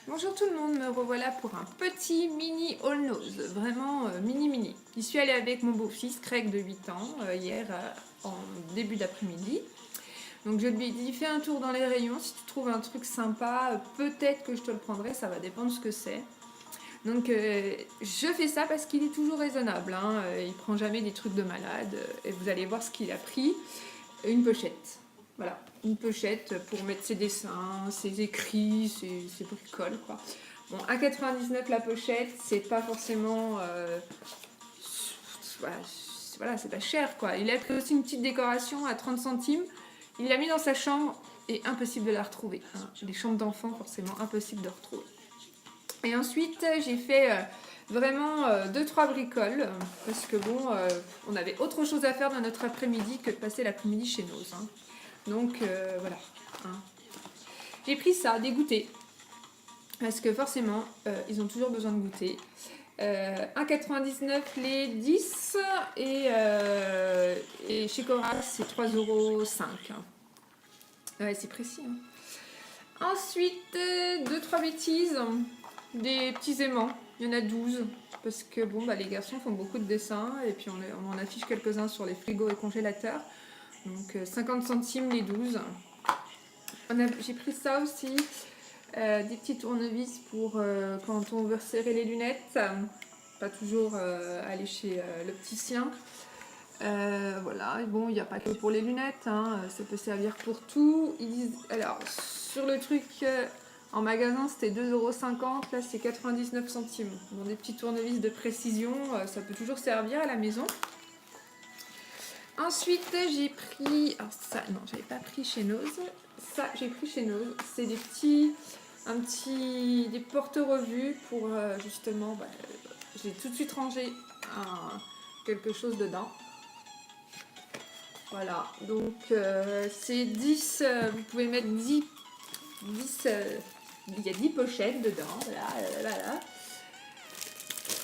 Bonjour tout le monde, me revoilà pour un petit mini all nose, vraiment mini. J'y suis allée avec mon beau-fils Craig de 8 ans hier en début d'après-midi. Donc je lui ai dit fais un tour dans les rayons, si tu trouves un truc sympa, peut-être que je te le prendrai, ça va dépendre de ce que c'est. Donc je fais ça parce qu'il est toujours raisonnable, hein, il prend jamais des trucs de malade et vous allez voir ce qu'il a pris, une pochette. Voilà, une pochette pour mettre ses dessins, ses écrits, ses bricoles, quoi. Bon, 1,99 la pochette, c'est pas forcément... voilà, c'est pas cher, quoi. Il a pris aussi une petite décoration à 30 centimes. Il l'a mis dans sa chambre et impossible de la retrouver. Hein. Les chambres d'enfants, forcément, impossible de retrouver. Et ensuite, j'ai fait vraiment 2-3 bricoles. Parce que bon, on avait autre chose à faire dans notre après-midi que de passer l'après-midi chez nous. Hein. Donc voilà. Hein. J'ai pris ça, des goûters. Parce que forcément, ils ont toujours besoin de goûter. 1,99 les 10 et chez Cora c'est 3,05 €. Ouais, c'est précis. Hein. Ensuite, 2-3 bêtises. Des petits aimants. Il y en a 12. Parce que bon, les garçons font beaucoup de dessins. Et puis on en affiche quelques-uns sur les frigos et congélateurs. Donc 50 centimes les 12. J'ai pris ça aussi, des petits tournevis pour quand on veut resserrer les lunettes, pas toujours aller chez l'opticien. Voilà, et bon, il n'y a pas que pour les lunettes, hein, ça peut servir pour tout. Alors, sur le truc en magasin, c'était 2,50 €, là c'est 99 centimes. Bon, des petits tournevis de précision, ça peut toujours servir à la maison. Ensuite, j'ai pris... Alors ça, non, j'avais pas pris chez Nose. Ça, j'ai pris chez Nose. C'est des porte-revues pour justement... j'ai tout de suite rangé quelque chose dedans. Voilà, donc c'est 10... vous pouvez mettre 10... il y a 10 pochettes dedans. Voilà.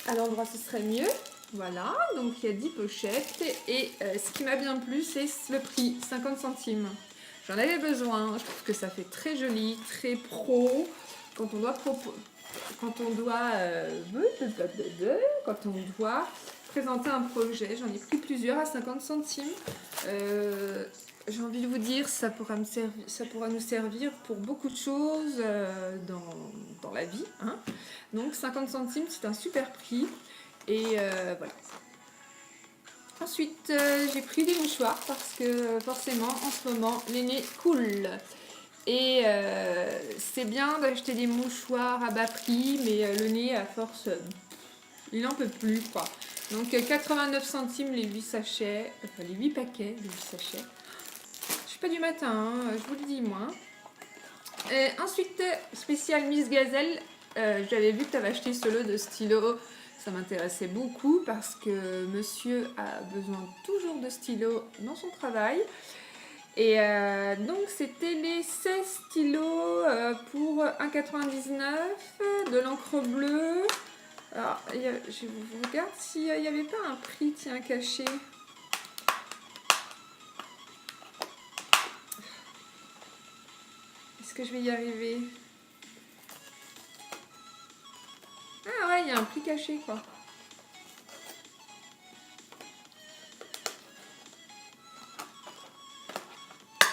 À l'endroit, ce serait mieux. Voilà, donc il y a 10 pochettes et ce qui m'a bien plu, c'est le prix, 50 centimes. J'en avais besoin, je trouve que ça fait très joli, très pro, quand on doit, présenter un projet. J'en ai pris plusieurs à 50 centimes. J'ai envie de vous dire, ça pourra nous servir pour beaucoup de choses dans la vie. Hein. Donc 50 centimes, c'est un super prix. Et voilà. Ensuite, j'ai pris des mouchoirs parce que forcément, en ce moment, les nez coulent. Et c'est bien d'acheter des mouchoirs à bas prix, mais le nez, à force, il n'en peut plus, quoi. Donc 89 centimes les 8 sachets, enfin les 8 paquets de 8 sachets. Je suis pas du matin, hein, je vous le dis, moi. Ensuite, spécial Miss Gazelle, j'avais vu que tu avais acheté ce lot de stylos. Ça m'intéressait beaucoup parce que monsieur a besoin toujours de stylos dans son travail. Et donc c'était les 16 stylos pour 1,99 €, de l'encre bleue. Alors, je vous regarde s'il n'y avait pas un prix, tiens, caché. Est-ce que je vais y arriver? Ah ouais, il y a un prix caché, quoi.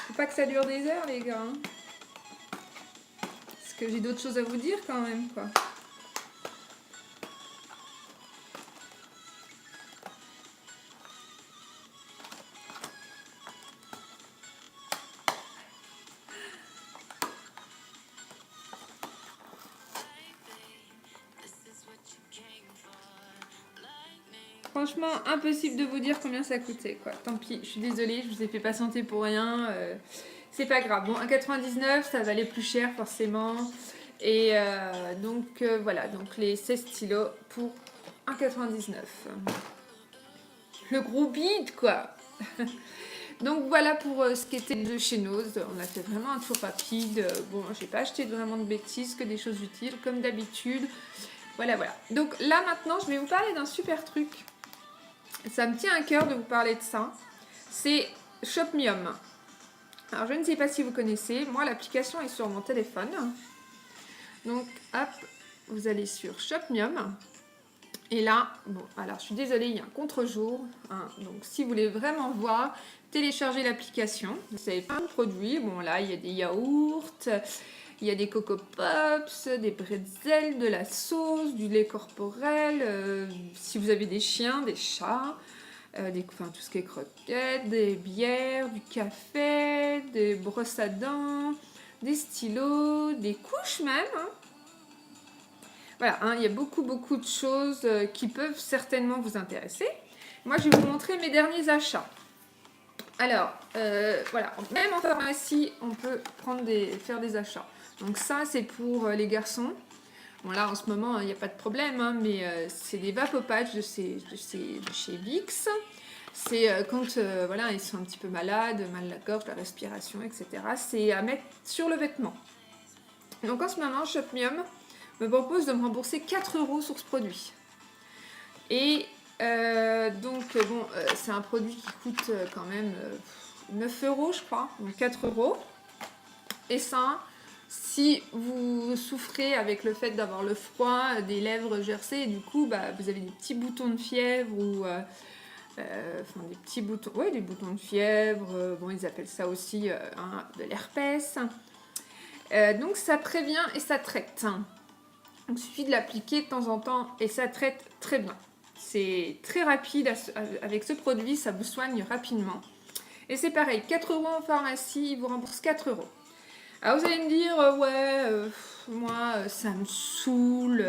Faut pas que ça dure des heures, les gars. Hein. Parce que j'ai d'autres choses à vous dire, quand même, quoi. Franchement, impossible de vous dire combien ça coûtait, quoi. Tant pis, je suis désolée, je vous ai fait patienter pour rien. C'est pas grave. Bon, 1,99 €, ça valait plus cher, forcément. Et donc, voilà. Donc, les 16 stylos pour 1,99 €. Le gros bide, quoi. Donc, voilà pour ce qui était de chez Nose. On a fait vraiment un tour rapide. Bon, j'ai pas acheté vraiment de bêtises, que des choses utiles, comme d'habitude. Voilà. Donc, là, maintenant, je vais vous parler d'un super truc. Ça me tient à cœur de vous parler de ça. C'est Shopmium. Alors, je ne sais pas si vous connaissez. Moi, l'application est sur mon téléphone. Donc, hop, vous allez sur Shopmium. Et là, bon, alors je suis désolée, il y a un contre-jour. Hein, donc, si vous voulez vraiment voir, téléchargez l'application. Vous avez plein de produits. Bon, là, il y a des yaourts, il y a des Coco Pops, des pretzels, de la sauce, du lait corporel. Si vous avez des chiens, des chats, enfin, tout ce qui est croquettes, des bières, du café, des brosses à dents, des stylos, des couches même. Hein. Voilà, hein, il y a beaucoup de choses qui peuvent certainement vous intéresser. Moi, je vais vous montrer mes derniers achats. Alors, voilà, même en pharmacie, on peut faire des achats. Donc ça, c'est pour les garçons. Bon là, en ce moment, il n'y a pas de problème, hein, mais c'est des Vapopatch de chez Vicks. C'est quand voilà, ils sont un petit peu malades, mal à la gorge, la respiration, etc. C'est à mettre sur le vêtement. Donc en ce moment, Shopmium me propose de me rembourser 4 € sur ce produit. Et donc, c'est un produit qui coûte quand même 9 € je crois, donc 4 €. Et ça, si vous souffrez avec le fait d'avoir le froid, des lèvres gercées, et du coup, bah, vous avez des petits boutons de fièvre ou enfin des petits boutons, ouais, des boutons de fièvre, bon, ils appellent ça aussi de l'herpès. Donc ça prévient et ça traite. Donc, il suffit de l'appliquer de temps en temps et ça traite très bien. C'est très rapide avec ce produit, ça vous soigne rapidement. Et c'est pareil, 4 € en pharmacie, ils vous remboursent 4 €. Alors vous allez me dire, ouais, moi ça me saoule,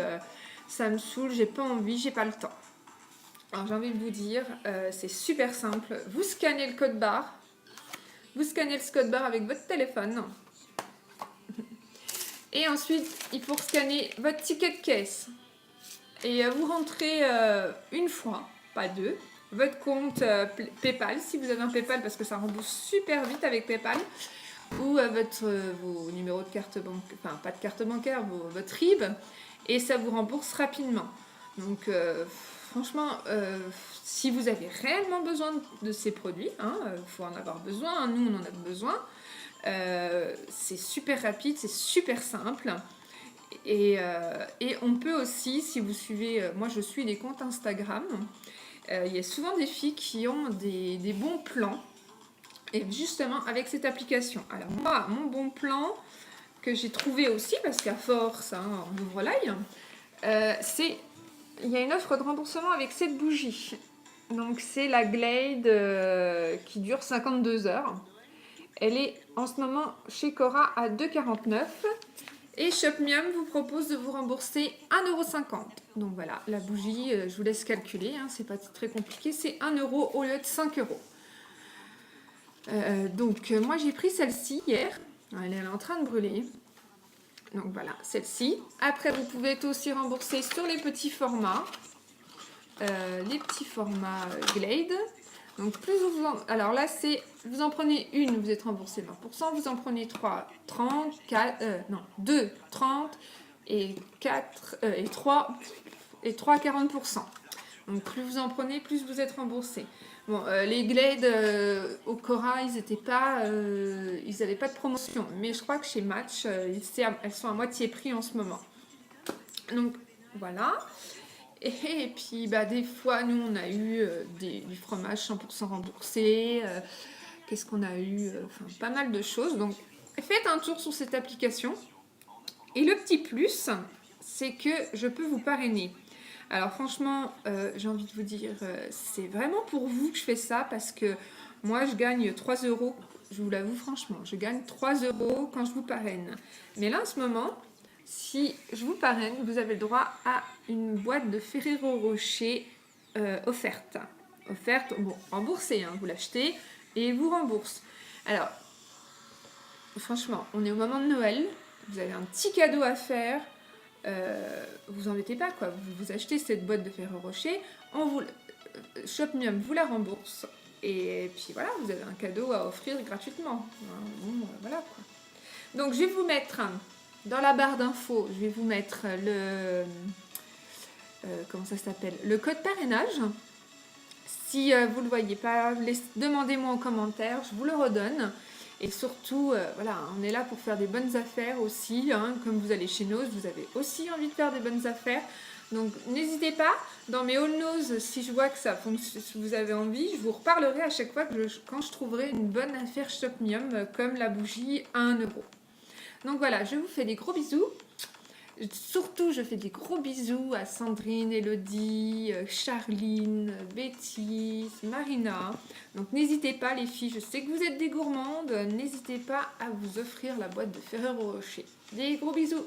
j'ai pas envie, j'ai pas le temps. Alors j'ai envie de vous dire, c'est super simple. Vous scannez le code barre, avec votre téléphone. Et ensuite, il faut scanner votre ticket de caisse. Et vous rentrez une fois, pas deux, votre compte PayPal, si vous avez un PayPal, parce que ça rembourse super vite avec PayPal, ou vos numéros de carte bancaire, enfin pas de carte bancaire, votre RIB, et ça vous rembourse rapidement. Donc franchement, si vous avez réellement besoin de ces produits, faut en avoir besoin, nous on en a besoin, c'est super rapide, c'est super simple. Et on peut aussi, si vous suivez, moi je suis des comptes Instagram, il y a souvent des filles qui ont des bons plans, et justement avec cette application. Alors moi, mon bon plan que j'ai trouvé aussi, parce qu'à force, on ouvre l'œil, il y a une offre de remboursement avec cette bougie. Donc c'est la Glade qui dure 52 heures. Elle est en ce moment chez Cora à 2,49 €. Et Shopmium vous propose de vous rembourser 1,50 €. Donc voilà, la bougie, je vous laisse calculer, c'est pas très compliqué, c'est 1 € au lieu de 5 €. Donc moi j'ai pris celle-ci hier, elle est en train de brûler. Donc voilà, celle-ci. Après vous pouvez être aussi remboursé sur les petits formats, Glade. Donc plus vous en... Alors là c'est, vous en prenez une, vous êtes remboursé 20%, vous en prenez 3, 30, 2, 30 et 4 et 3 40%. Donc plus vous en prenez, plus vous êtes remboursé. Bon, les Glade au Cora, ils n'avaient pas de promotion, mais je crois que chez Match, elles sont à moitié prix en ce moment. Donc voilà. Et puis des fois, nous on a eu du fromage 100% remboursé. Qu'est-ce qu'on a eu enfin, pas mal de choses. Donc faites un tour sur cette application. Et le petit plus, c'est que je peux vous parrainer. Alors franchement, j'ai envie de vous dire, c'est vraiment pour vous que je fais ça, parce que moi je gagne 3 €, je vous l'avoue franchement, je gagne 3 € quand je vous parraine. Mais là en ce moment, si je vous parraine, vous avez le droit à une boîte de Ferrero Rocher offerte. Bon, remboursée, vous l'achetez et il vous rembourse. Alors, franchement, on est au moment de Noël, vous avez un petit cadeau à faire. Vous embêtez pas quoi, vous achetez cette boîte de Ferrero Rocher, Shopmium vous la rembourse, et puis voilà, vous avez un cadeau à offrir gratuitement. Voilà quoi. Donc je vais vous mettre dans la barre d'infos, je vais vous mettre comment ça s'appelle, le code parrainage. Si vous ne le voyez pas, demandez-moi en commentaire, je vous le redonne. Et surtout, voilà, on est là pour faire des bonnes affaires aussi, hein. Comme vous allez chez Nose, vous avez aussi envie de faire des bonnes affaires. Donc n'hésitez pas, dans mes haul Nose, si je vois que ça fonctionne, si vous avez envie, je vous reparlerai à chaque fois quand je trouverai une bonne affaire Shopmium, comme la bougie à 1 euro. Donc voilà, je vous fais des gros bisous. Surtout, je fais des gros bisous à Sandrine, Elodie, Charline, Betty, Marina. Donc n'hésitez pas les filles, je sais que vous êtes des gourmandes, n'hésitez pas à vous offrir la boîte de Ferrero Rocher. Des gros bisous!